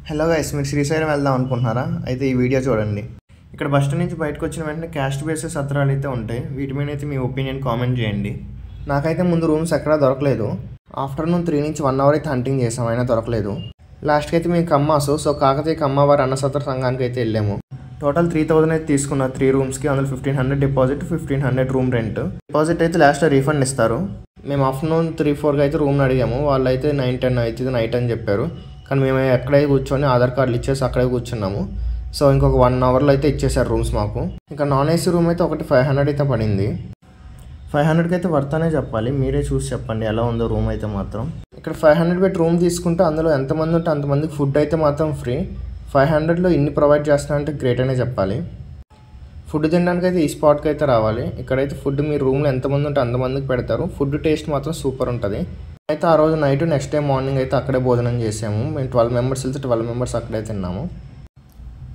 Hello guys, మీరు శ్రీశైలం వెళ్దాం అనుకుంటున్నారా? అయితే ఈ వీడియో చూడండి. ఇక్కడ బస్ స్టాండ్ నుంచి బయటకు వచ్చిన వెంటనే క్యాస్ట్ బేసిస్ సత్రాలు అయితే ఉంటాయి. వీటి మీద అయితే మీ ఒపీనియన్ కామెంట్ చేయండి. నాకైతే ముందు రూమ్స్ ఎక్కడా దొరకలేదు. ఆఫ్టర్నూన్ 3 నుంచి 1 అవర్ అయితే హంటింగ్ చేసాం, అయినా దొరకలేదు. లాస్ట్కి అయితే మేము కమ్మాసు కాకతీయ కమ్మవారి అన్నసత్ర సంఘానికి అయితే వెళ్ళాము. టోటల్ 3000 అయితే తీసుకున్నారు 3 రూమ్స్కి. అందులో 1500 డిపాజిట్, 1500 రూమ్ రెంట్. డిపాజిట్ అయితే లాస్ట్లో రీఫండ్ ఇస్తారు. మేము ఆఫ్టర్నూన్ 3-4కి అయితే రూమ్ని అడిగాము. వాళ్ళు అయితే 9-10 అవుతుంది నైట్ అని చెప్పారు. కానీ మేము ఎక్కడే కూర్చొని ఆధార్ కార్డులు ఇచ్చేసి అక్కడే కూర్చున్నాము. సో ఇంకొక 1 అవర్లో అయితే ఇచ్చేసారు రూమ్స్ మాకు. ఇంకా నాన్ ఏసీ రూమ్ అయితే ఒకటి 500 అయితే పడింది. 500కి అయితే వర్తనే చెప్పాలి, మీరే చూసి చెప్పండి ఎలా ఉందో రూమ్ అయితే మాత్రం. ఇక్కడ 500 పెట్టి రూమ్ తీసుకుంటే అందులో ఎంతమంది ఉంటే అంతమందికి ఫుడ్ అయితే మాత్రం ఫ్రీ. 500లో ఇన్ని ప్రొవైడ్ చేస్తున్నారంటే గ్రేట్ అనే చెప్పాలి. ఫుడ్ తినడానికి అయితే ఈ స్పాట్కి అయితే రావాలి. ఇక్కడైతే ఫుడ్ మీ రూమ్లో ఎంతమంది ఉంటే అంతమందికి పెడతారు. ఫుడ్ టేస్ట్ మాత్రం సూపర్ ఉంటుంది. అయితే ఆ రోజు నైట్ నెక్స్ట్ డే మార్నింగ్ అయితే అక్కడే భోజనం చేసాము. మేము 12 మెంబర్స్ వెళ్తే 12 మెంబర్స్ అక్కడే తిన్నాము.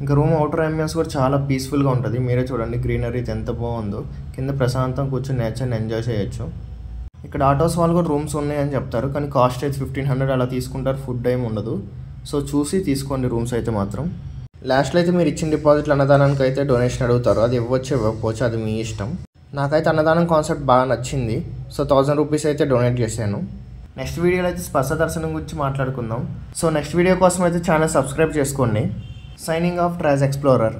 ఇంకా రూమ్ అవుటర్ అంబియన్స్ కూడా చాలా పీస్ఫుల్గా ఉంటుంది. మీరే చూడండి, గ్రీనరీ ఎంత బాగుందో. కింద ప్రశాంతం కూర్చొని నేచర్ని ఎంజాయ్ చేయొచ్చు. ఇక్కడ ఆటోస్ వాళ్ళు కూడా రూమ్స్ ఉన్నాయని చెప్తారు, కానీ కాస్ట్ అయితే 1500 అలా తీసుకుంటారు. ఫుడ్ ఏమి ఉండదు. సో చూసి తీసుకోండి రూమ్స్ అయితే మాత్రం. లాస్ట్లో అయితే మీరు ఇచ్చిన డిపాజిట్లు అన్నదానానికి అయితే డొనేషన్ అడుగుతారు. అది ఇవ్వచ్చు ఇవ్వకపోవచ్చు, అది మీ ఇష్టం. నాకైతే అన్నదానం కాన్సెప్ట్ బాగా నచ్చింది. సో 1000 రూపీస్ అయితే డొనేట్ చేశాను. నెక్స్ట్ వీడియోలో అయితే స్పర్శ దర్శనం గురించి మాట్లాడుకుందాం. సో నెక్స్ట్ వీడియో కోసం అయితే ఛానల్ సబ్స్క్రైబ్ చేసుకోండి. సైనింగ్ ఆఫ్ ట్రాజ్ ఎక్స్ప్లోరర్.